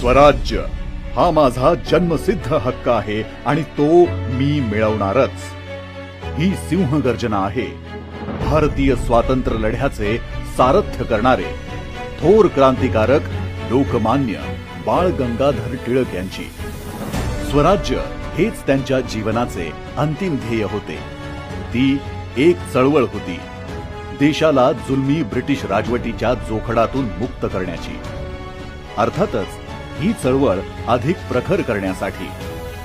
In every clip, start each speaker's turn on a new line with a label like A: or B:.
A: स्वराज्य हा माझा जन्मसिद्ध हक्क आहे आणि तो मी मिळवणारच। ही सिंहगर्जना आहे भारतीय स्वातंत्र्य लढ्याचे सारथ्य करणारे थोर क्रांतिकारक लोकमान्य बाळ गंगाधर टिळक यांची। स्वराज्य हेच त्यांच्या जीवनाचे अंतिम ध्येय होते। ती एक चळवळ होती देशाला जुलमी ब्रिटिश राजवटीच्या जोखडातून मुक्त करण्याची। अर्थातच ही चळवळ अधिक प्रखर करण्यासाठी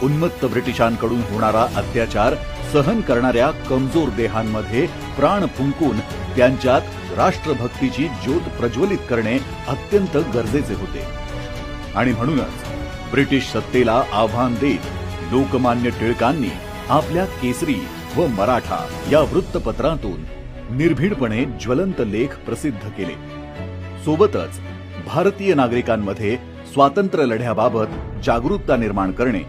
A: उन्मत्त ब्रिटिशांकडून होणारा अत्याचार सहन करणाऱ्या कमजोर देहांमध्ये प्राण फुंकून त्यांच्यात राष्ट्रभक्तीची ज्योत प्रज्वलित करणे अत्यंत गरजेचे होते। आणि म्हणूनच ब्रिटिश सत्तेला आव्हान देत लोकमान्य टिळकांनी आपल्या केसरी व मराठा या वृत्तपत्रातून निर्भीडपणे ज्वलंत लेख प्रसिद्ध केले। सोबतच भारतीय नागरिकांमध्ये स्वातंत्र्य लढ्याबाबत जागरूकता निर्माण करणे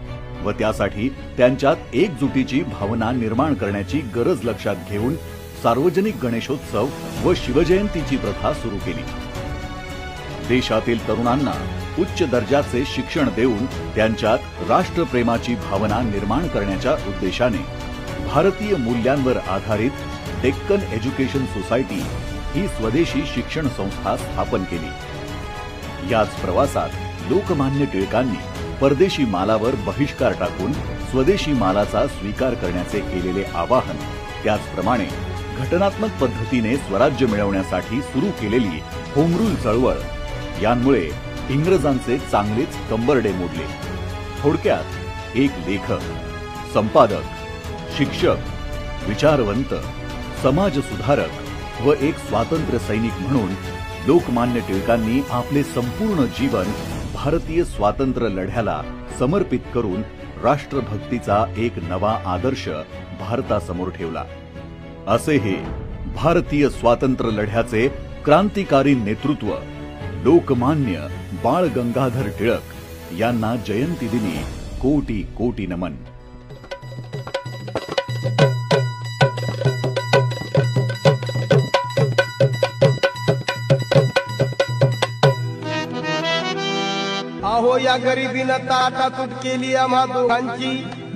A: व त्यासाठी त्यांच्यात एकजुटीची भावना निर्माण करण्याची गरज लक्षात घेऊन सार्वजनिक गणेशोत्सव व शिवजयंतीची प्रथा सुरू केली। देशातील तरुणांना उच्च दर्जाचे शिक्षण देऊन त्यांच्यात राष्ट्रप्रेमाची भावना निर्माण करण्याच्या उद्देशाने भारतीय मूल्यांवर आधारित डेक्कन एज्युकेशन सोसायटी ही स्वदेशी शिक्षण संस्था स्थापन केली। याच प्रवासात लोकमान्य टिळकांनी परदेशी मालावर बहिष्कार टाकून स्वदेशी मालाचा स्वीकार करण्याचे केलेले आवाहन, त्याचप्रमाणे घटनात्मक पद्धतीने स्वराज्य मिळवण्यासाठी सुरू केलेली होमरूल चळवळ यांमुळे इंग्रजांचे चांगलेच कंबरडे मोडले। थोडक्यात एक लेखक, संपादक, शिक्षक, विचारवंत, समाजसुधारक व एक स्वातंत्र्य सैनिक म्हणून लोकमान्य टिळकांनी आपले संपूर्ण जीवन भारतीय स्वातंत्र्य लढ्याला समर्पित करून राष्ट्रभक्तीचा एक नवा आदर्श भारतासमोर ठेवला। असे हे भारतीय स्वातंत्र्य लढ्याचे क्रांतिकारी नेतृत्व लोकमान्य बाळ गंगाधर टिळक यांना जयंती दिनी कोटी कोटी नमन।
B: अहो या गरिबीनं ताटातूट केली आम्हा दोघांची,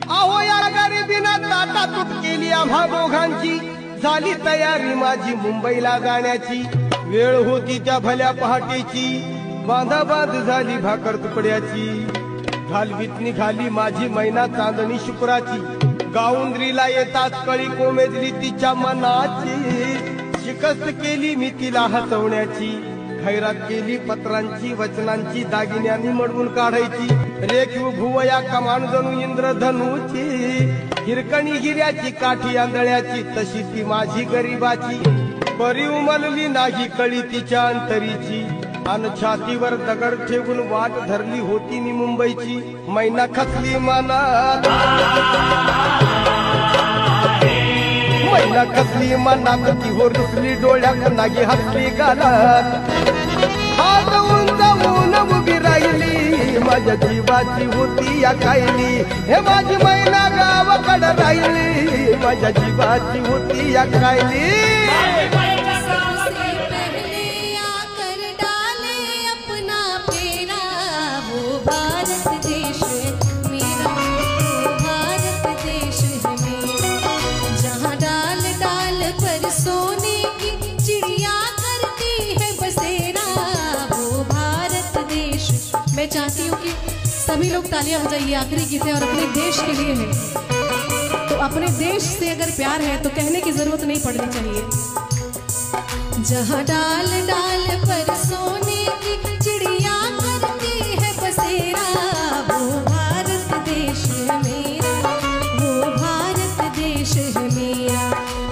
B: अहो या गरिबीनं ताटातूट केली आम्हा दोघांची। झाली तयारी माझी मुंबईला जाण्याची, वेळ होती त्या भल्या पहाटेची, बांधाबांध झाली भाकर तुकड्याची। घालवीत निघाली माझी मैना चांदणी शुक्राची, गाऊंद्रीला येताच कळी कोमेजली तिच्या मनाची। शिकस्त केली मी तिला हसवण्याची, खैरात केली पत्रांची वचनांची, दागिन्यांनी मडवून काढायची। रेखीव भुवया कमान जणू इंद्रधनुची, हिरकणी हिऱ्याची काठी आंधळ्याची, तशी ती माझी गरिबाची। परी उमलली नाही कळी तिच्या अंतरीची, अन छातीवर दगड ठेवून वाट धरली होती मी मुंबईची। मैना खचली मनात, मैना खचली मनात, ती हो रुसली डोळ्यात, नागी हसली गालात। हात उंचावून उभी राहिली, माझ्या जीवाची होती या कायली। हे माझी मैना गावाकडे राहिली, माझ्या जीवाची होती या कायली।
C: मैं चाहती हूँ कि सभी लोग तालियां बजाइए। आखिरी गीत है और अपने देश के लिए है, तो अपने देश से अगर प्यार है तो कहने की जरूरत नहीं पड़नी चाहिए। जहाँ डाल डाल पर सोने की चिड़िया करती है बसेरा, वो भारत देश है मेरा, वो भारत देश है मेरा।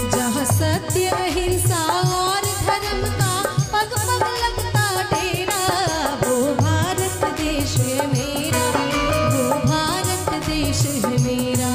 C: जहाँ सत्य अहिंसा और धर्म का पग पग लगता डेरा, वो भारत देश है मेरा, वो भारत देश है मेरा।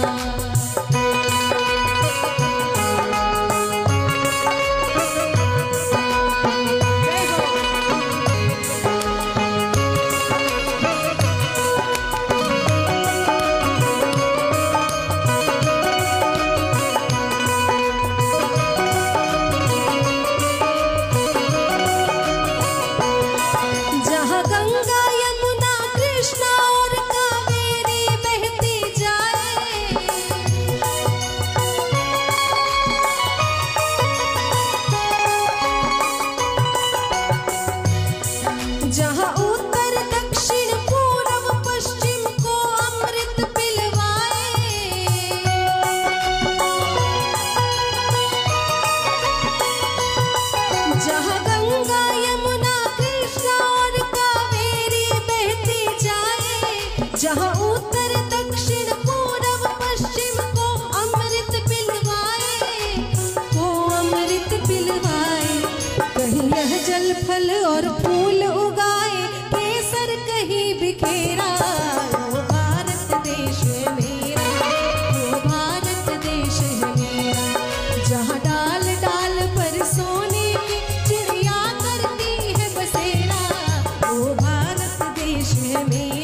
C: जहाँ गंगा यमुना कृष्णा और कावेरी बहती जाए। जहाँ उत्तर दक्षिण पूर्व पश्चिम को अमृत पिलवाए। जहाँ गंगा यमुना कृष्णा और कावेरी बहती जाए। जहाँ उत्तर दक्षिण पूर्व पश्चिम को अमृत पिलवाए, को अमृत पिलवाए। कहीं यह जल फल और फूल उगाए, केसर कहीं बिखेरा। वो भारत देश है मेरा, वो भारत देश है मेरा। जहाँ डाल डाल पर सोने की चिड़िया करती है बसेरा। वो भारत देश है मेरा।